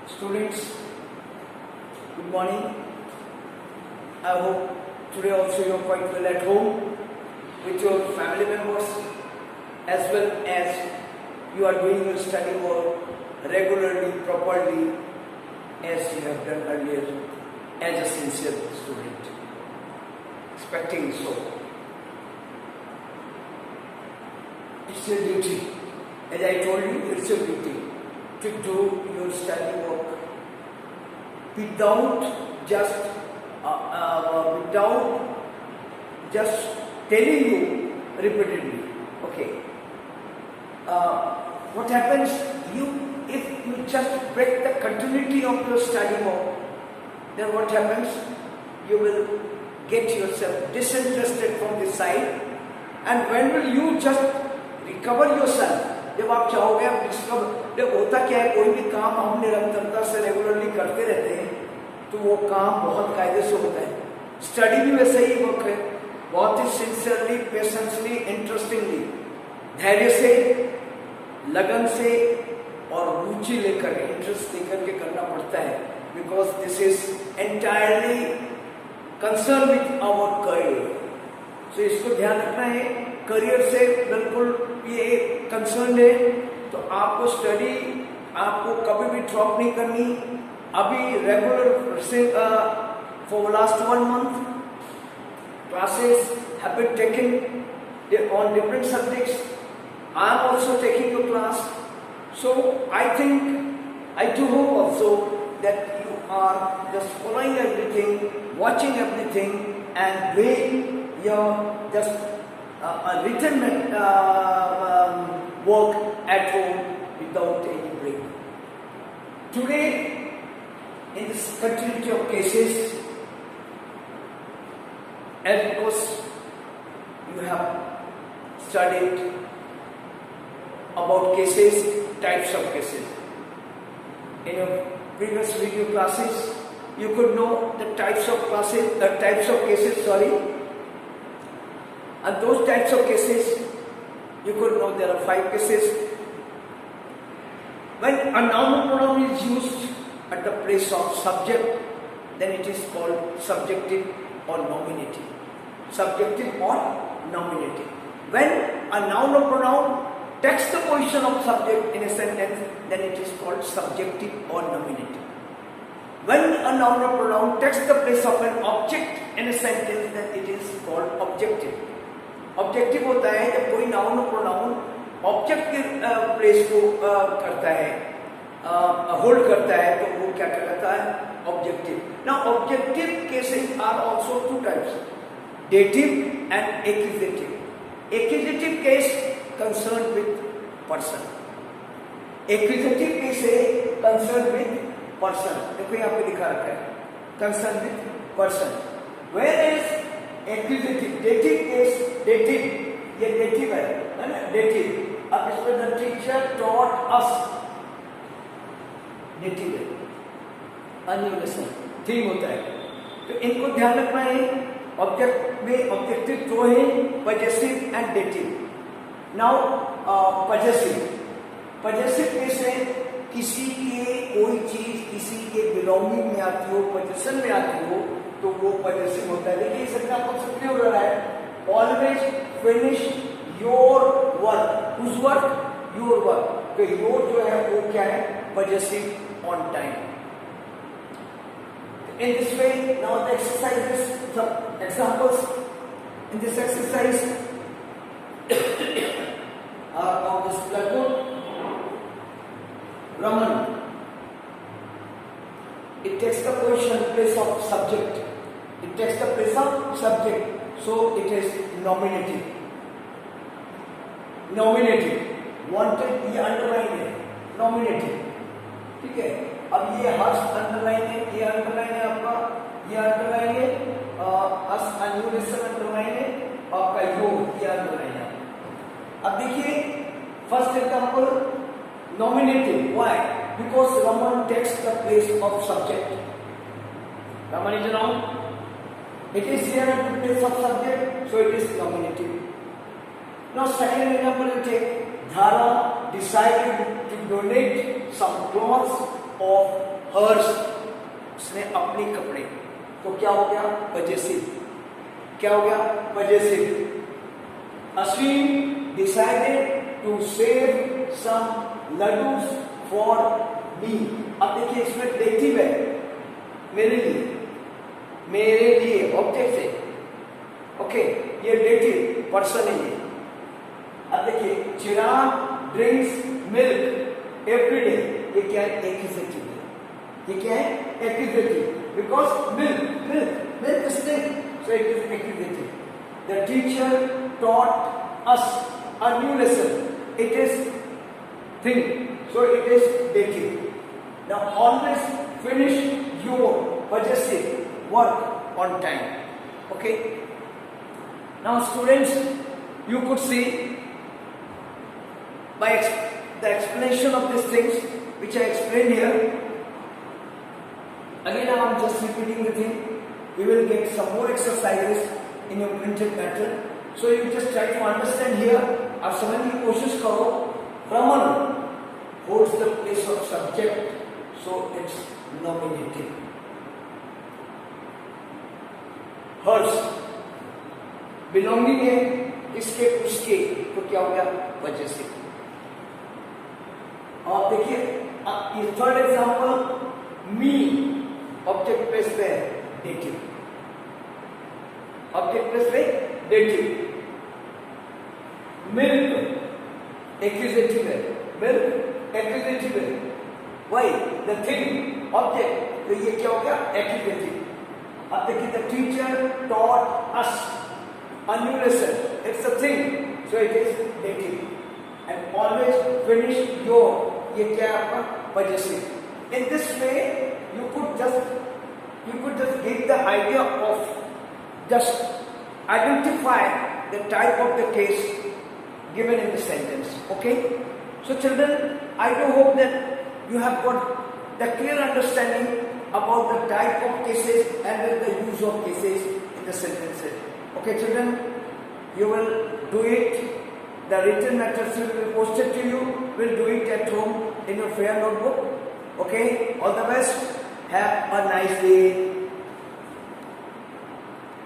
Students, good morning. I hope today also you are quite well at home with your family members, as well as you are doing your study work regularly, properly, as you have done earlier as a sincere student. Expecting so. It's your duty. As I told you, it's your duty to do your study work without just telling you repeatedly. Okay. What happens? If you just break the continuity of your study work, then what happens? You will get yourself disinterested from this side, and when will you just recover yourself? जब आप चाहोगे आप discover, जब होता क्या है, कोई भी काम हम निरंतरता से रेगुलरली करते रहते हैं तो वो काम बहुत कायदे से होता है. स्टडी भी वैसा ही वर्क है, बहुत ही सिंसियरली, पेशेंसली, इंटरेस्टिंगली, धैर्य से, लगन से और रुचि लेकर, इंटरेस्ट लेकर के करना पड़ता है. Because this is entirely concern with our career. So इसको ध्यान रखना है, करियर से बिल्कुल ये कंसर्न है. तो आपको स्टडी आपको कभी भी ड्रॉप नहीं करनी. अभी रेगुलर से for last 1 month classes have been taken on different subjects. I am also taking your class. So I think, I do hope also that you are just following everything, watching everything, and doing your just written work at home without any break. Today, in this continuity of cases, and of course, you have studied about cases, types of cases. In your previous video classes, you could know the types of cases, and those types of cases, you could know there are 5 cases. When a noun pronoun is used at the place of subject, then it is called subjective or nominative. Subjective or nominative. When a noun or pronoun takes the position of subject in a sentence, then it is called subjective or nominative. When a noun or pronoun takes the place of an object in a sentence, then it is called objective. Objective होता है जब कोई noun और pronoun object के place को करता है, hold करता है, तो वो क्या कहलाता है? Objective. Now objective cases are also 2 types, dative and accusative. Accusative case concern with person. Accusative case है कंसर्न विथ पर्सन. देखो यहाँ पे लिखा रखा है concern with person. Where is accusative? Dative case, dative, ये डेटिव है ना, डेटिव. अब इसमें the teacher taught us, dative है, अन्यूनेशन थीम होता है. तो इनको ध्यान रखना है. ऑब्जेक्ट में ऑब्जेक्टिव 2 है, possessive and dative. Now possessive, possessive case है किसी के कोई चीज किसी के बिलोंगिंग में आती हो, पोजीशन में आती हो, तो वो पजेसिव होता है. देखिए इसका कॉन्सेप्ट क्लियर हो रहा है. Always finish your work. Whose work? Your work. तो योर जो है वो क्या है? Possessive on time. In this way now the exercises, some examples in this exercise are of this platform. Raman, it takes the position place of subject. It takes the place of subject, so it is nominative. Nominative, wanted, ये underline है, nominative. ठीक है. अब ये हर्ष underline है, ये underline है आपका, ये अंडरलाइन है, अस अन्यूनेशन अंडरलाइन है, आपका योग ये अंडरलाइन है. अब देखिए first example, nominative. Why? Because Raman takes the place of subject. Raman is a noun. It is here at the place of subject, so it is nominative. Now second example you take, Dhara decided to donate some clothes of hers, उसने अपने कपड़े, तो क्या हो गया? possessive. क्या हो गया? possessive. Ashwin decided to save some laddus for me. अब देखिए इसमें dative है, मेरे लिए, मेरे लिए ऑब्जेक्ट है. ओके, ये dative पर्सन है ये. अब देखिए चिराग ड्रिंक्स मिल्क एवरी डे, ये क्या है? एक्यूजेटिव है. ये क्या है? Accusative. Because milk is drink, so it is accusative. The teacher taught us a new lesson. It is thing, so it is dative. Now always finish your possessive work on time. Okay. Now students, you could see by the explanation of these things which I explained here. Again I am just repeating the thing. We will get some more exercises in your printed pattern. So you just try to understand here. आप समझने की कोशिश करो. Raman holds the place of subject, so it's nominative. Hers belonging है इसके उसके, तो क्या हो गया? possessive. और देखिए ये थर्ड एग्जांपल, मी ऑब्जेक्ट प्लेस पे dative. ऑब्जेक्ट प्लेस पे dative. मिल्क एक्यूजेटिव है, मिल्क एक्यूजेटिव है. वाई? द थिंग ऑब्जेक्ट, तो ये क्या हो गया? एक्यूजेटिव. अब देखिए the teacher taught us a new lesson. It's a thing, so it is dative. And always finish your, ये क्या है आपका? possessive. In this way you could just give the idea of, just identify the type of the case given in the sentence. Okay, so children, I do hope that you have got the clear understanding about the type of cases and the use of cases in the sentences. Okay children, you will do it. The written matters will be posted to you. Will do it at home in your fair notebook. Okay, all the best. Have a nice day.